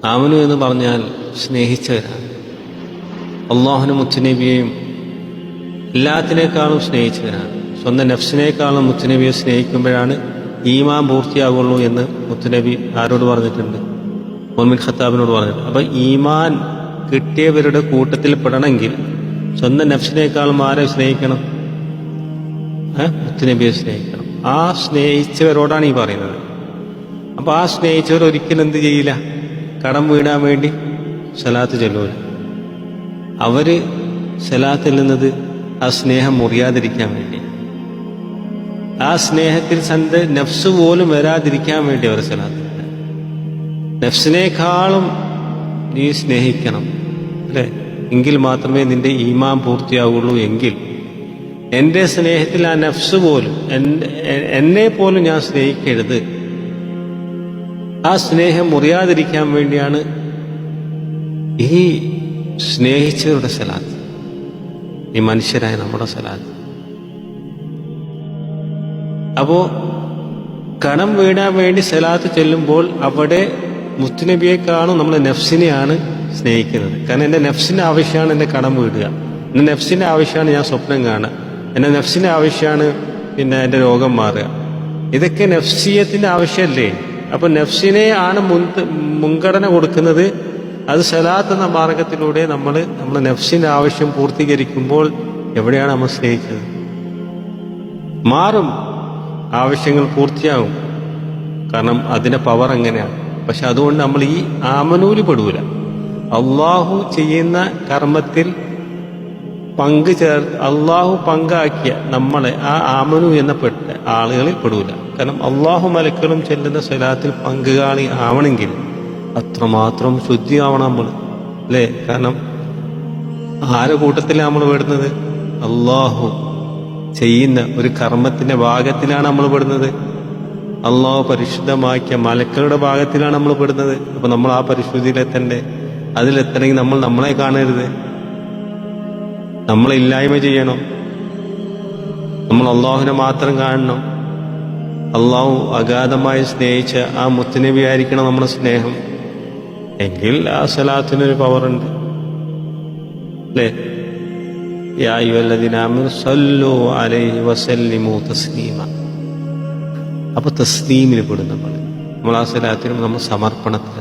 ആമനു എന്ന് പറഞ്ഞാൽ സ്നേഹിച്ചവരാണ്. അള്ളാഹുവിനും മുത്തുനബിയെയും എല്ലാത്തിനേക്കാളും സ്നേഹിച്ചവരാണ്. സ്വന്തം നഫ്സിനേക്കാളും മുത്തുനബിയെ സ്നേഹിക്കുമ്പോഴാണ് ഈമാൻ പൂർത്തിയാകുള്ളൂ എന്ന് മുത്തുനബി ആരോട് പറഞ്ഞിട്ടുണ്ട്? ഉമർ ഖത്താബിനോട് പറഞ്ഞിട്ടുണ്ട്. അപ്പം ഈമാൻ കിട്ടിയവരുടെ കൂട്ടത്തിൽ പെടണമെങ്കിൽ സ്വന്തം നഫ്സിനേക്കാളും ആരെ സ്നേഹിക്കണം? മുത്തുനബിയെ സ്നേഹിക്കണം. ആ സ്നേഹിച്ചവരോടാണ് ഈ പറയുന്നത്. അപ്പം ആ സ്നേഹിച്ചവർ ഒരിക്കലും എന്ത് ചെയ്യില്ല? കടം വീടാൻ വേണ്ടി സലാത്ത് ചൊല്ലൂല. അവര് സലാത്ത് ചെല്ലുന്നത് ആ സ്നേഹം മുറിയാതിരിക്കാൻ വേണ്ടി, ആ സ്നേഹത്തിൽ നഫ്സ് പോലും വരാതിരിക്കാൻ വേണ്ടി അവർ സലാത്ത്. നഫ്സിനേക്കാളും നീ സ്നേഹിക്കണം, അല്ലേ? എങ്കിൽ മാത്രമേ നിന്റെ ഈമാൻ പൂർത്തിയാവുള്ളൂ. എങ്കിൽ എൻ്റെ സ്നേഹത്തിൽ ആ നഫ്സ് പോലും എന്നെ പോലും ഞാൻ സ്നേഹിക്കരുത്. ആ സ്നേഹം മുറിയാതിരിക്കാൻ വേണ്ടിയാണ് ഈ സ്നേഹിച്ചവരുടെ സലാത്ത്, ഈ മനുഷ്യരായ നമ്മുടെ സലാത്ത്. അപ്പോ കടം വീടാൻ വേണ്ടി സലാത്ത് ചെല്ലുമ്പോൾ അവിടെ മുത്തുനബിയെക്കാളും നമ്മൾ നഫ്സിനെയാണ് സ്നേഹിക്കുന്നത്. കാരണം എൻ്റെ നഫ്സിൻ്റെ ആവശ്യമാണ് എൻ്റെ കടം വീടുക, എൻ്റെ നഫ്സിൻ്റെ ആവശ്യമാണ് ഞാൻ സ്വപ്നം കാണുക, എൻ്റെ നഫ്സിൻ്റെ ആവശ്യമാണ് പിന്നെ എൻ്റെ രോഗം മാറുക. ഇതൊക്കെ നഫ്സിയത്തിൻ്റെ ആവശ്യമല്ലേ? അപ്പൊ നഫ്സിനെ ആണ് മുൻഗണന കൊടുക്കുന്നത്. അത് സലാത്ത് എന്ന മാർഗത്തിലൂടെ നമ്മളെ നഫ്സിന്റെ ആവശ്യം പൂർത്തീകരിക്കുമ്പോൾ എവിടെയാണ് നമ്മൾ സ്നേഹിച്ചത്? മാറും, ആവശ്യങ്ങൾ പൂർത്തിയാകും. കാരണം അതിന്റെ പവർ എങ്ങനെയാണ്. പക്ഷെ അതുകൊണ്ട് നമ്മൾ ഈ ആമനൂല് പെടൂല. അള്ളാഹു ചെയ്യുന്ന കർമ്മത്തിൽ അള്ളാഹു പങ്കാക്കിയ നമ്മളെ ആ ആമനു എന്ന ആളുകളിൽ പെടൂല. കാരണം അള്ളാഹു മലക്കളും ചെല്ലുന്ന സ്വലാത്തിൽ പങ്കാളി ആവണമെങ്കിൽ അത്രമാത്രം ശുദ്ധിയാവണം നമ്മൾ, അല്ലേ? കാരണം ആരെ കൂട്ടത്തിലാണ് നമ്മൾ പെടുന്നത്? അള്ളാഹു ചെയ്യുന്ന ഒരു കർമ്മത്തിന്റെ ഭാഗത്തിലാണ് നമ്മൾ പെടുന്നത്. അള്ളാഹു പരിശുദ്ധമാക്കിയ മലക്കളുടെ ഭാഗത്തിലാണ് നമ്മൾ പെടുന്നത്. അപ്പൊ നമ്മൾ ആ പരിശുദ്ധിയിലെത്തണ്ടേ? അതിലെത്തണമെങ്കിൽ നമ്മൾ നമ്മളെ കാണരുത്, നമ്മളെ ഇല്ലായ്മ ചെയ്യണം. നമ്മൾ അള്ളാഹുവിനെ മാത്രം കാണണം. അള്ളാഹു അഗാധമായി സ്നേഹിച്ച ആ മുത്തുനബി ആയിരിക്കണം നമ്മുടെ സ്നേഹം. എങ്കിൽ ആ സലാത്തിനൊരു പവറുണ്ട്, അല്ലേ? യാ അയ്യുഹല്ലദീന ആമനൂ സ്വല്ലൂ അലൈഹി വസല്ലിമൂ തസ്ലീമ. അപ്പൊ തസ്ലീമിൽ പെടും നമ്മൾ ആ സലാത്തിനും നമ്മൾ സമർപ്പണത്തിൽ.